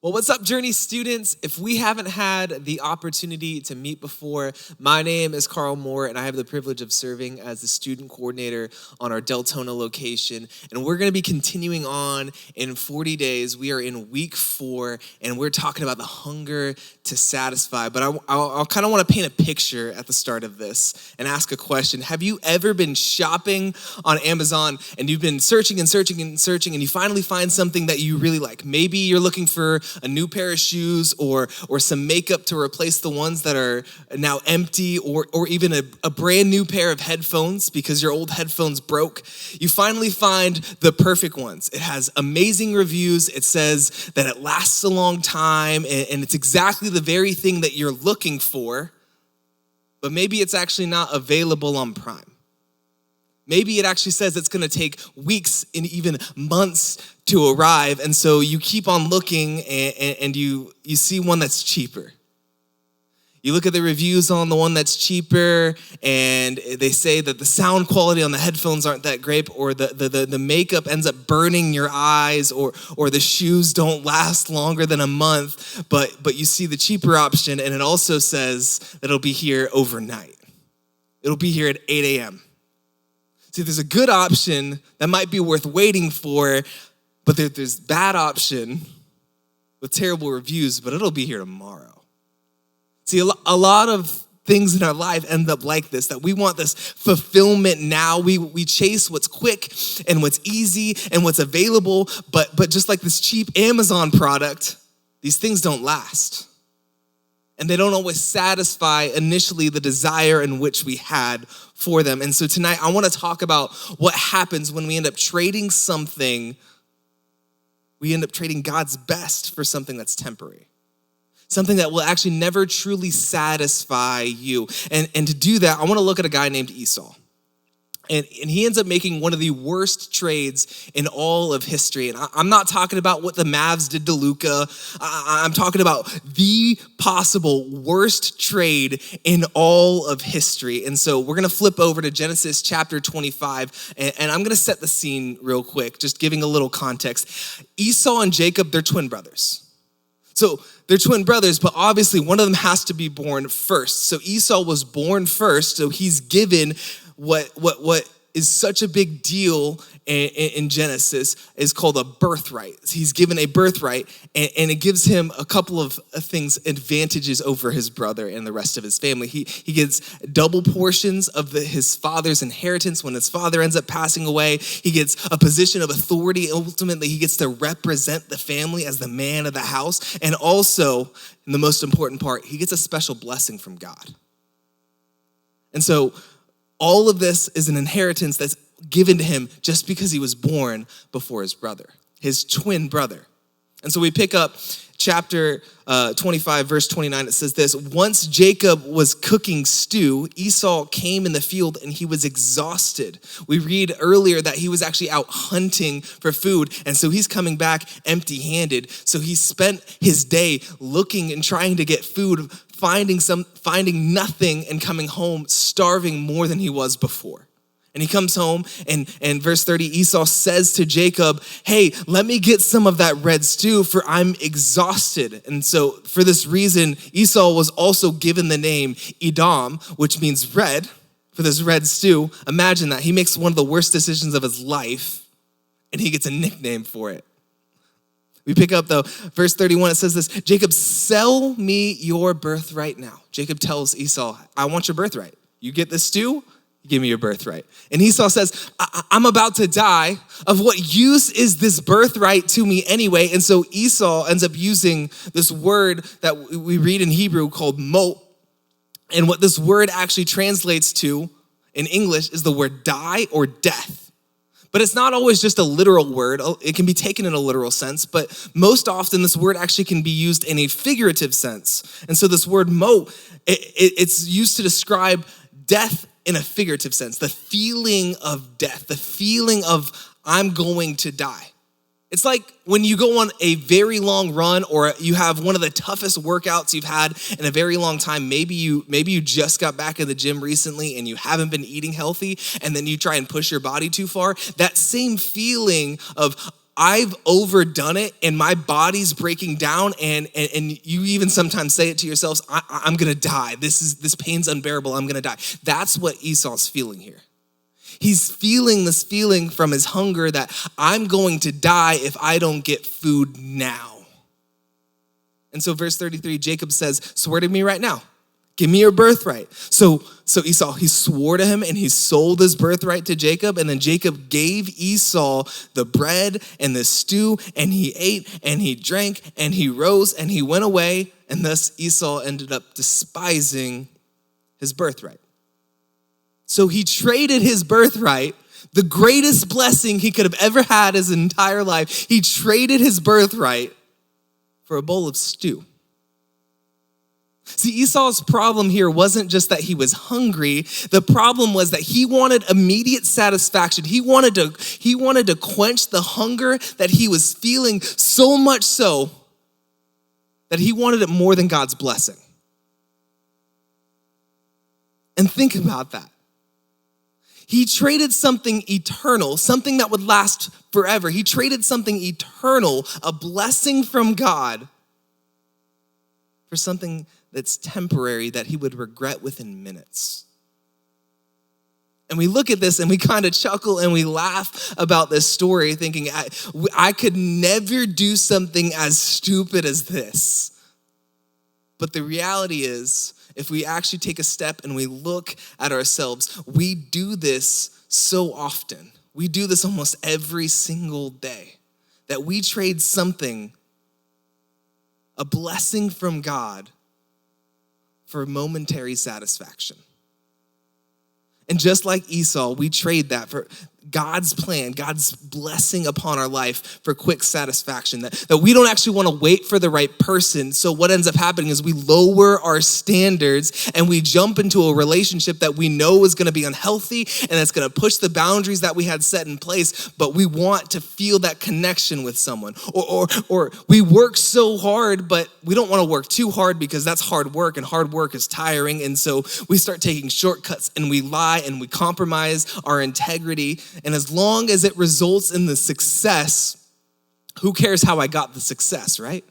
Well, what's up, Journey students? If we haven't had the opportunity to meet before, my name is Carl Mohr, and I have the privilege of serving as the student coordinator on our Deltona location. And we're going to be continuing on in 40 days. We are in week 4, and we're talking about the hunger to satisfy. But I'll kind of want to paint a picture at the start of this and ask a question. Have you ever been shopping on Amazon, and you've been searching and searching and searching, and you finally find something that you really like? Maybe you're looking for a new pair of shoes or some makeup to replace the ones that are now empty, or even a brand new pair of headphones because your old headphones broke. You finally find the perfect ones. It has amazing reviews. It says that it lasts a long time and it's exactly the very thing that you're looking for, but maybe it's actually not available on Prime. Maybe it actually says it's gonna take weeks and even months to arrive, and so you keep on looking and you see one that's cheaper. You look at the reviews on the one that's cheaper, and they say that the sound quality on the headphones aren't that great, or the makeup ends up burning your eyes, or the shoes don't last longer than a month, but you see the cheaper option, and it also says that it'll be here overnight. It'll be here at 8 a.m. See, there's a good option that might be worth waiting for, but there's bad option with terrible reviews, but it'll be here tomorrow. See, a lot of things in our life end up like this, that we want this fulfillment now. We chase what's quick and what's easy and what's available, but just like this cheap Amazon product, these things don't last. And they don't always satisfy initially the desire in which we had for them. And so tonight I want to talk about what happens when we end up trading something. We end up trading God's best for something that's temporary. Something that will actually never truly satisfy you. And to do that, I want to look at a guy named Esau. And he ends up making one of the worst trades in all of history. And I'm not talking about what the Mavs did to Luka. I'm talking about the possible worst trade in all of history. And so we're going to flip over to Genesis chapter 25. And I'm going to set the scene real quick, just giving a little context. Esau and Jacob, they're twin brothers. So they're twin brothers, but obviously one of them has to be born first. So Esau was born first, so he's given what is such a big deal in Genesis is called a birthright. He's given a birthright, and it gives him a couple of things, advantages over his brother and the rest of his family. He gets double portions of his father's inheritance when his father ends up passing away. He gets a position of authority. Ultimately, he gets to represent the family as the man of the house. And also, and the most important part, he gets a special blessing from God. And so, all of this is an inheritance that's given to him just because he was born before his brother, his twin brother. And so we pick up chapter 25, verse 29. It says this: once Jacob was cooking stew, Esau came in the field and he was exhausted. We read earlier that he was actually out hunting for food. And so he's coming back empty-handed. So he spent his day looking and trying to get food, finding nothing, and coming home starving more than he was before. And he comes home, and verse 30, Esau says to Jacob, hey, let me get some of that red stew, for I'm exhausted. And so for this reason, Esau was also given the name Edom, which means red, for this red stew. Imagine that. He makes one of the worst decisions of his life, and he gets a nickname for it. We pick up though, verse 31, it says this: Jacob, sell me your birthright now. Jacob tells Esau, I want your birthright. You get this stew, give me your birthright. And Esau says, I'm about to die. Of what use is this birthright to me anyway? And so Esau ends up using this word that we read in Hebrew called Mohr. And what this word actually translates to in English is the word die or death. But it's not always just a literal word. It can be taken in a literal sense, but most often this word actually can be used in a figurative sense. And so this word Mohr, it's used to describe death in a figurative sense, the feeling of death, the feeling of I'm going to die. It's like when you go on a very long run, or you have one of the toughest workouts you've had in a very long time. Maybe you just got back in the gym recently and you haven't been eating healthy, and then you try and push your body too far. That same feeling of I've overdone it and my body's breaking down and you even sometimes say it to yourselves, I'm gonna die. This pain's unbearable, I'm gonna die. That's what Esau's feeling here. He's feeling this feeling from his hunger that I'm going to die if I don't get food now. And so verse 33, Jacob says, swear to me right now. Give me your birthright. So Esau, he swore to him and he sold his birthright to Jacob. And then Jacob gave Esau the bread and the stew, and he ate and he drank and he rose and he went away. And thus Esau ended up despising his birthright. So he traded his birthright, the greatest blessing he could have ever had his entire life. He traded his birthright for a bowl of stew. See, Esau's problem here wasn't just that he was hungry. The problem was that he wanted immediate satisfaction. He wanted to quench the hunger that he was feeling, so much so that he wanted it more than God's blessing. And think about that. He traded something eternal, something that would last forever. He traded something eternal, a blessing from God, for something that's temporary that he would regret within minutes. And we look at this and we kind of chuckle and we laugh about this story thinking, I could never do something as stupid as this. But the reality is, if we actually take a step and we look at ourselves, we do this so often. We do this almost every single day, that we trade something, a blessing from God, for momentary satisfaction. And just like Esau, we trade that for God's plan, God's blessing upon our life for quick satisfaction, that we don't actually want to wait for the right person. So what ends up happening is we lower our standards and we jump into a relationship that we know is going to be unhealthy and that's going to push the boundaries that we had set in place, but we want to feel that connection with someone. Or we work so hard, but we don't want to work too hard because that's hard work and hard work is tiring. And so we start taking shortcuts and we lie and we compromise our integrity. And as long as it results in the success, who cares how I got the success, right?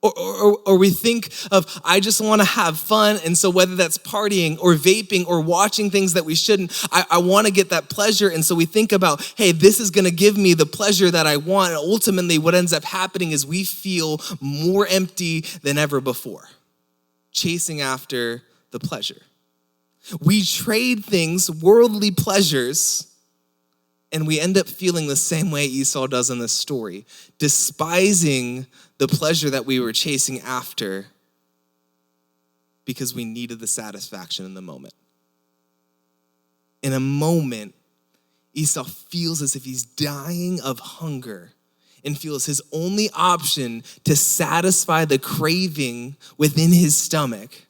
Or we think of, I just want to have fun. And so whether that's partying or vaping or watching things that we shouldn't, I want to get that pleasure. And so we think about, hey, this is going to give me the pleasure that I want. And ultimately what ends up happening is we feel more empty than ever before, chasing after the pleasure. We trade things, worldly pleasures, and we end up feeling the same way Esau does in this story, despising the pleasure that we were chasing after because we needed the satisfaction in the moment. In a moment, Esau feels as if he's dying of hunger and feels his only option to satisfy the craving within his stomach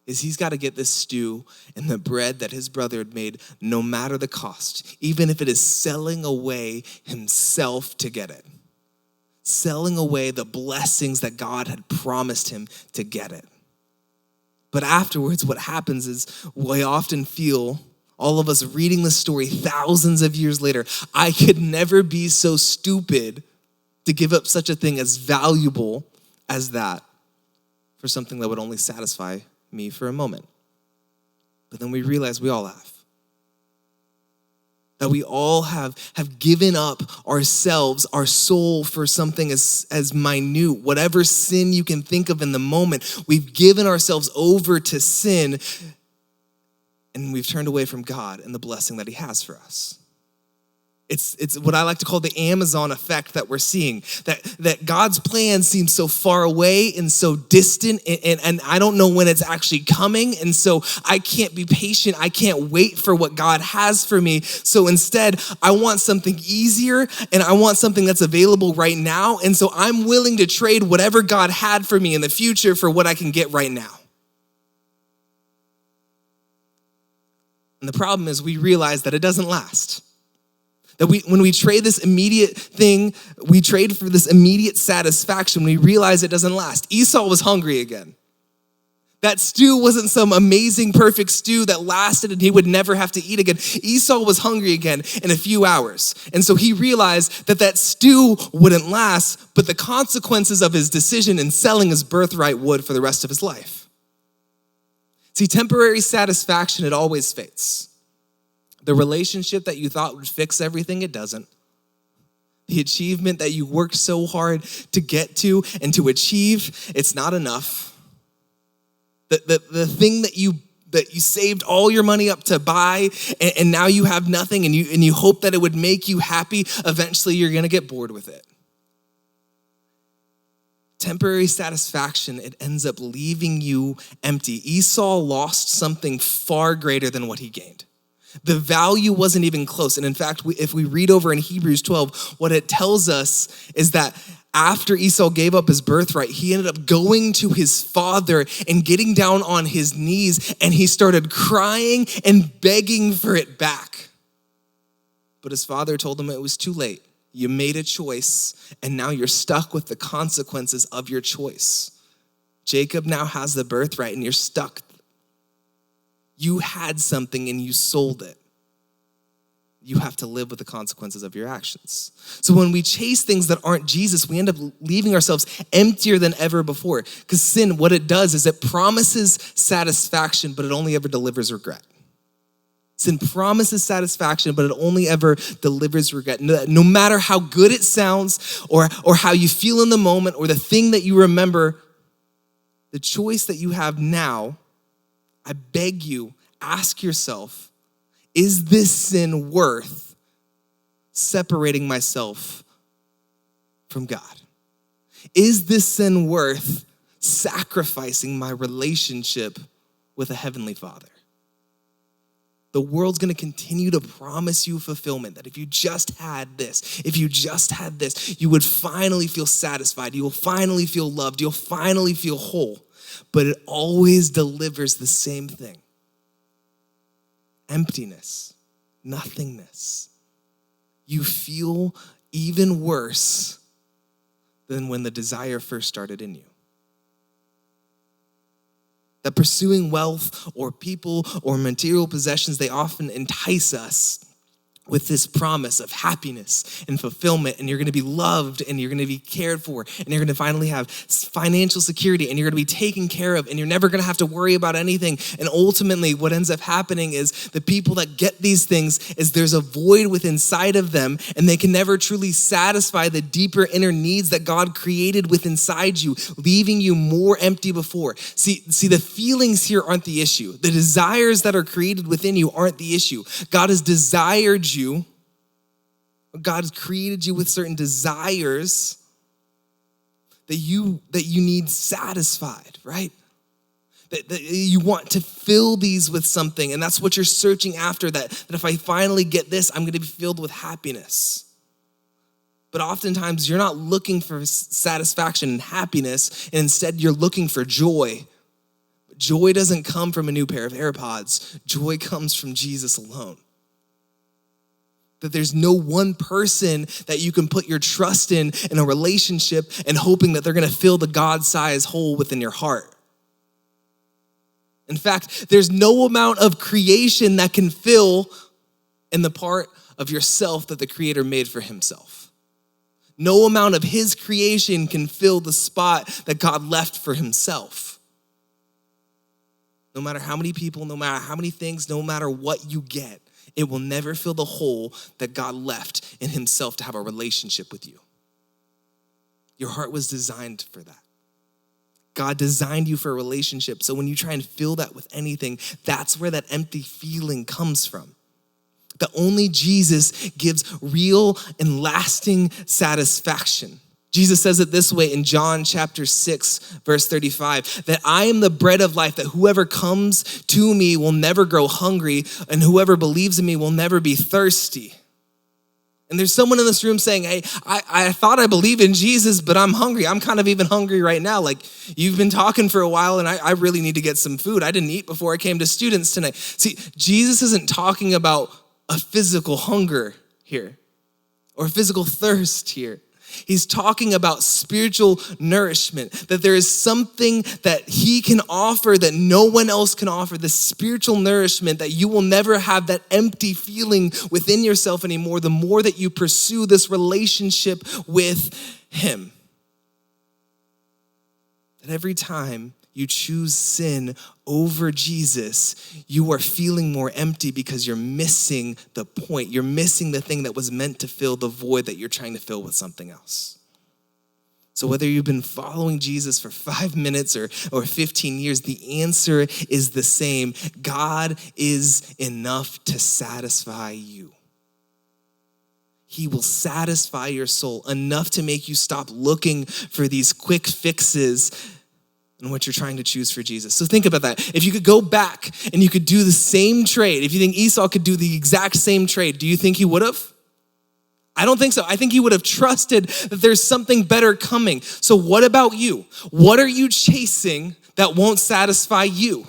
is he's got to get this stew and the bread that his brother had made, no matter the cost, even if it is selling away himself to get it, selling away the blessings that God had promised him to get it. But afterwards, what happens is we often feel, all of us reading the story thousands of years later, I could never be so stupid to give up such a thing as valuable as that for something that would only satisfy me for a moment. But then we realize we all have. That we all have given up ourselves, our soul, for something as minute, whatever sin you can think of in the moment. We've given ourselves over to sin and we've turned away from God and the blessing that he has for us. It's what I like to call the Amazon effect that we're seeing, that God's plan seems so far away and so distant, and I don't know when it's actually coming, and so I can't be patient. I can't wait for what God has for me. So instead, I want something easier, and I want something that's available right now, and so I'm willing to trade whatever God had for me in the future for what I can get right now. And the problem is we realize that it doesn't last. That when we trade this immediate thing, we trade for this immediate satisfaction, we realize it doesn't last. Esau was hungry again. That stew wasn't some amazing, perfect stew that lasted and he would never have to eat again. Esau was hungry again in a few hours. And so he realized that stew wouldn't last, but the consequences of his decision in selling his birthright would for the rest of his life. See, temporary satisfaction, it always fades. The relationship that you thought would fix everything, it doesn't. The achievement that you worked so hard to get to and to achieve, it's not enough. The thing that you saved all your money up to buy and now you have nothing and you hope that it would make you happy, eventually you're gonna get bored with it. Temporary satisfaction, it ends up leaving you empty. Esau lost something far greater than what he gained. The value wasn't even close. And in fact, if we read over in Hebrews 12, what it tells us is that after Esau gave up his birthright, he ended up going to his father and getting down on his knees, and he started crying and begging for it back. But his father told him it was too late. You made a choice, and now you're stuck with the consequences of your choice. Jacob now has the birthright, and you're stuck. You had something and you sold it. You have to live with the consequences of your actions. So when we chase things that aren't Jesus, we end up leaving ourselves emptier than ever before. Because sin, what it does is it promises satisfaction, but it only ever delivers regret. Sin promises satisfaction, but it only ever delivers regret. No matter how good it sounds or how you feel in the moment or the thing that you remember, the choice that you have now, I beg you, ask yourself, is this sin worth separating myself from God? Is this sin worth sacrificing my relationship with a heavenly Father? The world's gonna continue to promise you fulfillment, that if you just had this, you would finally feel satisfied, you will finally feel loved, you'll finally feel whole. But it always delivers the same thing. Emptiness, nothingness. You feel even worse than when the desire first started in you. That pursuing wealth or people or material possessions, they often entice us with this promise of happiness and fulfillment, and you're gonna be loved and you're gonna be cared for and you're gonna finally have financial security and you're gonna be taken care of and you're never gonna have to worry about anything. And ultimately what ends up happening is the people that get these things is there's a void within inside of them and they can never truly satisfy the deeper inner needs that God created within inside you, leaving you more empty before. See, the feelings here aren't the issue. The desires that are created within you aren't the issue. God has desired you. God has created you with certain desires that you need satisfied, right? That you want to fill these with something, and that's what you're searching after, that if I finally get this, I'm gonna be filled with happiness. But oftentimes you're not looking for satisfaction and happiness, and instead you're looking for joy. Joy doesn't come from a new pair of AirPods. Joy comes from Jesus alone. That there's no one person that you can put your trust in a relationship and hoping that they're gonna fill the God-sized hole within your heart. In fact, there's no amount of creation that can fill in the part of yourself that the Creator made for himself. No amount of his creation can fill the spot that God left for himself. No matter how many people, no matter how many things, no matter what you get, it will never fill the hole that God left in himself to have a relationship with you. Your heart was designed for that. God designed you for a relationship. So when you try and fill that with anything, that's where that empty feeling comes from. That only Jesus gives real and lasting satisfaction. Jesus says it this way in John chapter 6, verse 35, that I am the bread of life, that whoever comes to me will never grow hungry, and whoever believes in me will never be thirsty. And there's someone in this room saying, hey, I thought I believe in Jesus, but I'm hungry. I'm kind of even hungry right now. Like, you've been talking for a while, and I really need to get some food. I didn't eat before I came to students tonight. See, Jesus isn't talking about a physical hunger here or a physical thirst here. He's talking about spiritual nourishment, that there is something that he can offer that no one else can offer, the spiritual nourishment that you will never have that empty feeling within yourself anymore, the more that you pursue this relationship with him. That every time you choose sin over Jesus, you are feeling more empty because you're missing the point. You're missing the thing that was meant to fill the void that you're trying to fill with something else. So whether you've been following Jesus for 5 minutes or 15 years, the answer is the same. God is enough to satisfy you. He will satisfy your soul enough to make you stop looking for these quick fixes and what you're trying to choose for Jesus. So think about that. If you could go back and you could do the same trade, if you think Esau could do the exact same trade, do you think he would have? I don't think so. I think he would have trusted that there's something better coming. So what about you? What are you chasing that won't satisfy you?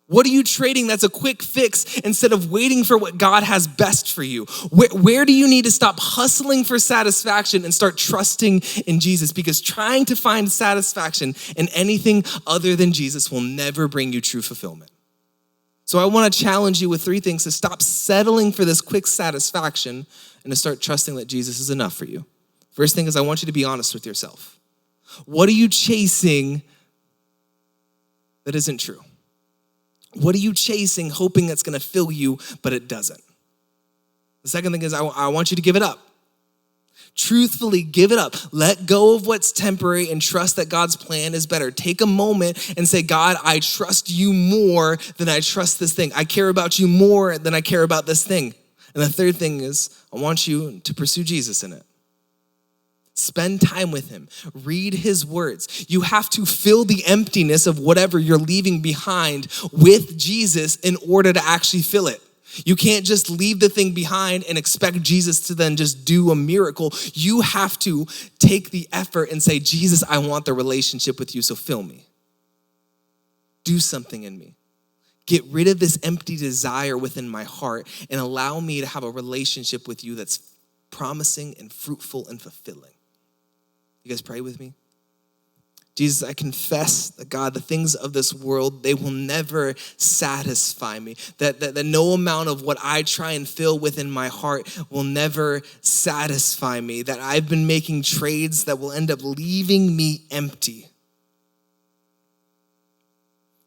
What are you trading that's a quick fix instead of waiting for what God has best for you? Where do you need to stop hustling for satisfaction and start trusting in Jesus? Because trying to find satisfaction in anything other than Jesus will never bring you true fulfillment. So I want to challenge you with 3 things to stop settling for this quick satisfaction and to start trusting that Jesus is enough for you. First thing is I want you to be honest with yourself. What are you chasing that isn't true? What are you chasing, hoping that's going to fill you, but it doesn't? The second thing is I want you to give it up. Truthfully, give it up. Let go of what's temporary and trust that God's plan is better. Take a moment and say, God, I trust you more than I trust this thing. I care about you more than I care about this thing. And the third thing is I want you to pursue Jesus in it. Spend time with him. Read his words. You have to fill the emptiness of whatever you're leaving behind with Jesus in order to actually fill it. You can't just leave the thing behind and expect Jesus to then just do a miracle. You have to take the effort and say, Jesus, I want the relationship with you, so fill me. Do something in me. Get rid of this empty desire within my heart and allow me to have a relationship with you that's promising and fruitful and fulfilling. You guys pray with me? Jesus, I confess that, God, the things of this world, they will never satisfy me. That no amount of what I try and fill within my heart will never satisfy me. That I've been making trades that will end up leaving me empty.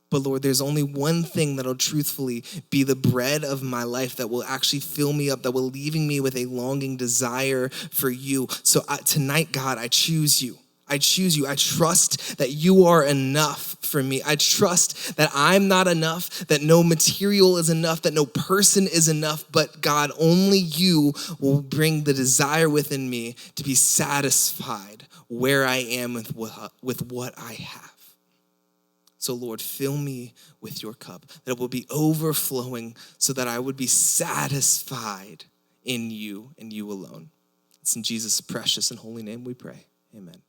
But Lord, there's only one thing that'll truthfully be the bread of my life that will actually fill me up, that will leaving me with a longing desire for you. So tonight, God, I choose you. I choose you. I trust that you are enough for me. I trust that I'm not enough, that no material is enough, that no person is enough, but God, only you will bring the desire within me to be satisfied where I am with what I have. So Lord, fill me with your cup, that it will be overflowing so that I would be satisfied in you and you alone. It's in Jesus' precious and holy name we pray. Amen.